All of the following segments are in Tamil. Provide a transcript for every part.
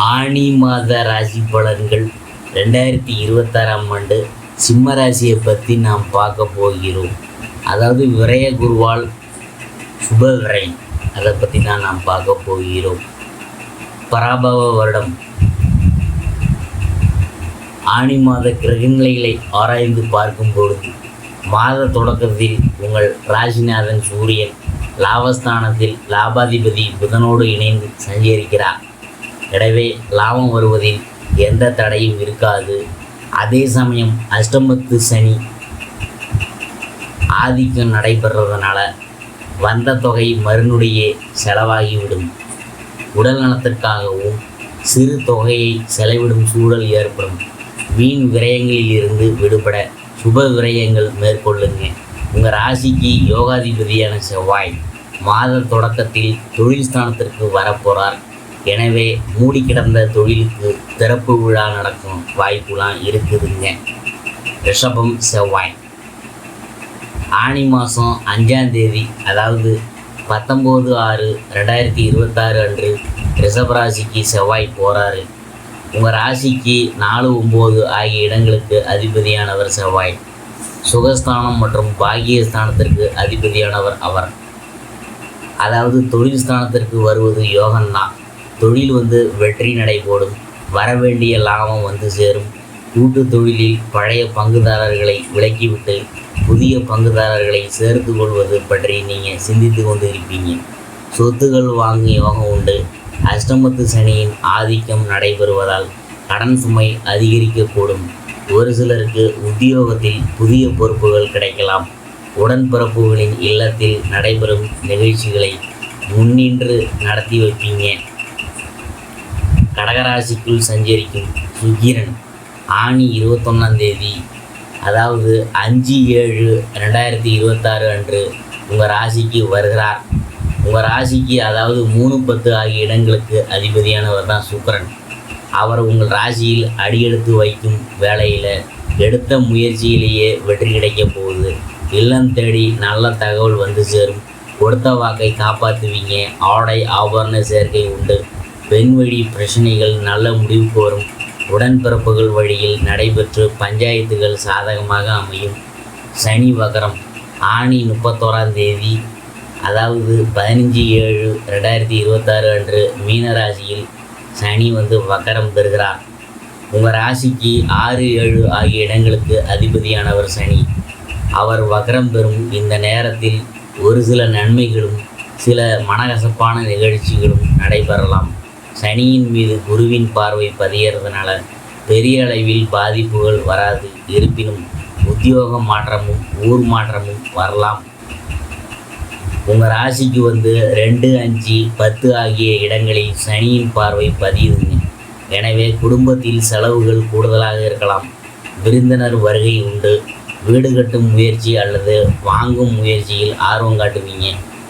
ஆனி மாத ராசி பலன்கள் 2026ஆம் ஆண்டு சிம்ம ராசியை பற்றி நாம் பார்க்க போகிறோம். அதாவது விரய குருவால் சுப விரயம், அதை பற்றி தான் நாம் பார்க்க போகிறோம். பராபவ வருடம் ஆனி மாத கிரகநிலைகளை ஆராய்ந்து பார்க்கும் பொழுது மாத தொடக்கத்தில் உங்கள் ராசிநாதன் சூரியன் லாபஸ்தானத்தில் லாபாதிபதி புதனோடு இணைந்து சஞ்சரிக்கிறார். எனவே லாபம் வருவதில் எந்த தடையும் இருக்காது. அதே சமயம் அஷ்டமத்து சனி ஆதிக்கம் நடைபெறதுனால வந்த தொகை மறுநொடியே செலவாகிவிடும். உடல் நலத்திற்காகவும் சிறு தொகையை செலவிடும் சூழல் ஏற்படும். வீண் விரயங்களில் இருந்து விடுபட சுப விரயங்கள் மேற்கொள்ளுங்க. உங்கள் ராசிக்கு யோகாதிபதியான செவ்வாய் மாத தொடக்கத்தில் தொழில் ஸ்தானத்திற்கு வரப்போகிறார். எனவே மூடி கிடந்த தொழிலுக்கு திறப்பு விழா நடக்கும் வாய்ப்புலாம் இருக்குதுங்க. ரிஷபம் செவ்வாய் ஆனி மாதம் 5ஆம் தேதி, அதாவது 19/6/2026 அன்று ரிஷபராசிக்கு செவ்வாய் போகிறாரு. உங்கள் ராசிக்கு 4, 9 ஆகிய இடங்களுக்கு அதிபதியானவர் செவ்வாய். சுகஸ்தானம் மற்றும் பாகியஸ்தானத்திற்கு அதிபதியானவர் அவர். அதாவது தொழில் ஸ்தானத்திற்கு வருவது யோகம்தான். தொழில் வெற்றி நடைபோடும். வரவேண்டிய லாபம் சேரும். கூட்டு தொழிலில் பழைய பங்குதாரர்களை விலக்கிவிட்டு புதிய பங்குதாரர்களை சேர்த்து கொள்வது பற்றி நீங்கள் சிந்தித்து கொண்டு இருப்பீங்க. சொத்துகள் வாங்கும் யோகம் உண்டு. அஷ்டமத்து சனியின் ஆதிக்கம் நடைபெறுவதால் கடன் சுமை அதிகரிக்கக்கூடும். ஒரு சிலருக்கு உத்தியோகத்தில் புதிய பொறுப்புகள் கிடைக்கலாம். உடன்பிறப்புகளின் இல்லத்தில் நடைபெறும் நிகழ்ச்சிகளை முன்னின்று நடத்தி வைப்பீங்க. கடகராசிக்குள் சஞ்சரிக்கும் சுக்கிரன் ஆனி 21ஆம் தேதி, அதாவது 5/7/2026 அன்று உங்கள் ராசிக்கு வருகிறார். உங்கள் ராசிக்கு அதாவது 3, 10 ஆகிய இடங்களுக்கு அதிபதியானவர் தான் சுக்கிரன். அவர் உங்கள் ராசியில் அடியெடுத்து வைக்கும் வேளையில் எடுத்த முயற்சியிலேயே வெற்றி கிடைக்கப் போகுது. இல்லம் தேடி நல்ல தகவல் சேரும். கொடுத்த வாக்கை காப்பாற்றுவீங்க. ஆடை ஆபரண சேர்க்கை உண்டு. பெண் வழி பிரச்சனைகள் நல்ல முடிவுக்கு வரும். உடன்பிறப்புகள் வழியில் நடைபெற்று பஞ்சாயத்துகள் சாதகமாக அமையும். சனி வகரம் ஆனி 31ஆம் தேதி, அதாவது 15/7/2026 அன்று மீனராசியில் சனி வக்கரம் பெறுகிறார். உங்கள் ராசிக்கு 6, 7 ஆகிய இடங்களுக்கு அதிபதியானவர் சனி. அவர் வக்கரம் பெறும் இந்த நேரத்தில் ஒரு சில நன்மைகளும் சில மனகசப்பான நிகழ்ச்சிகளும் நடைபெறலாம். சனியின் மீது குருவின் பார்வை பதியறதுனால பெரிய அளவில் பாதிப்புகள் வராது. இருப்பினும் உத்தியோக மாற்றமும் ஊர் மாற்றமும் வரலாம். உங்கள் ராசிக்கு 2, 5, 10 ஆகிய இடங்களில் சனியின் பார்வை பதியுதுங்க. எனவே குடும்பத்தில் செலவுகள் கூடுதலாக இருக்கலாம். விருந்தினர் வருகை உண்டு. வீடு கட்டும் முயற்சி அல்லது வாங்கும் முயற்சியில் ஆர்வம் காட்டுவீங்க.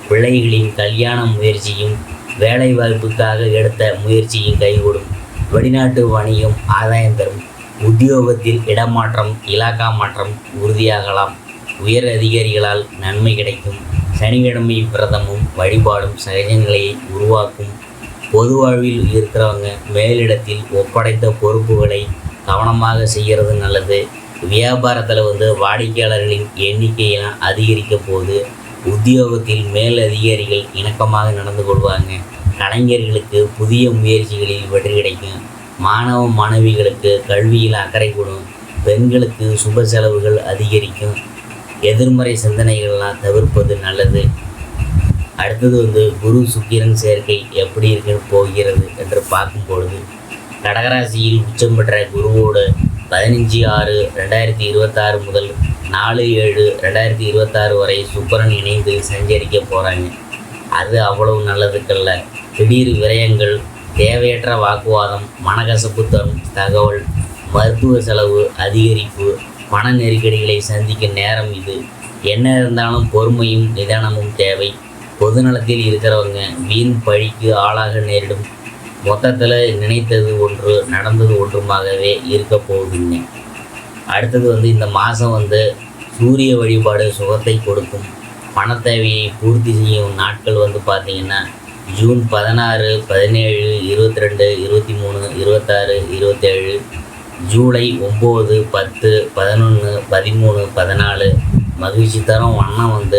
பிள்ளைகளின் கல்யாண முயற்சியும் வேலை வாய்ப்புக்காக எடுத்த முயற்சியும் கைகூடும். வெளிநாட்டு வணிகம் ஆதாயம் தரும். உத்தியோகத்தில் இடமாற்றம், இலாக்கா மாற்றம் உறுதியாகலாம். உயர் அதிகாரிகளால் நன்மை கிடைக்கும். சனிக்கிழமை விரதமும் வழிபாடும் சகஜ நிலையை உருவாக்கும். பொது வாழ்வில் இருக்கிறவங்க மேலிடத்தில் ஒப்படைத்த பொறுப்புகளை கவனமாக செய்கிறது நல்லது. வியாபாரத்தில் வாடிக்கையாளர்களின் எண்ணிக்கையெல்லாம் அதிகரிக்க போகுது. உத்தியோகத்தில் மேல் அதிகாரிகள் இணக்கமாக நடந்து கொள்வாங்க. கலைஞர்களுக்கு புதிய முயற்சிகளில் வெற்றி கிடைக்கும். மாணவ மாணவிகளுக்கு கல்வியில் அக்கறை கூடும். பெண்களுக்கு சுப செலவுகள் அதிகரிக்கும். எதிர்மறை சிந்தனைகள்லாம் தவிர்ப்பது நல்லது. அடுத்தது குரு சுக்கிரன் சேர்க்கை எப்படி இருக்குன்னு போகிறது என்று பார்க்கும் பொழுது, கடகராசியில் உச்சம் பெற்ற குருவோடு 15/6/2026 முதல் 4/7/2026 வரை சுக்கிரன் இணைந்து சஞ்சரிக்க போகிறாங்க. அது அவ்வளவு நல்லதுக்கல்ல. திடீர் விரயங்கள், தேவையற்ற வாக்குவாதம், மனக்கசப்பு தரும் தகவல், மருத்துவ செலவு அதிகரிப்பு, பண நெருக்கடிகளை சந்திக்கும் நேரம் இது. என்ன இருந்தாலும் பொறுமையும் நிதானமும் தேவை. பொதுநலத்தில் இருக்கிறவங்க வீண் பழிக்கு ஆளாக நேரிடும். மொத்தத்தில் நினைத்தது ஒன்று நடந்தது ஒன்றுமாகவே இருக்க போகுதுங்க. அடுத்தது இந்த மாதம் சூரிய வழிபாடு சுகத்தை கொடுக்கும். பண தேவையை பூர்த்தி செய்யும் நாட்கள் பார்த்திங்கன்னா ஜூன் 16, 17, 22, 23 26, 27, ஜூலை 9, 10, 11, 13, 14. மகிழ்ச்சி தரும் வண்ணம் வந்து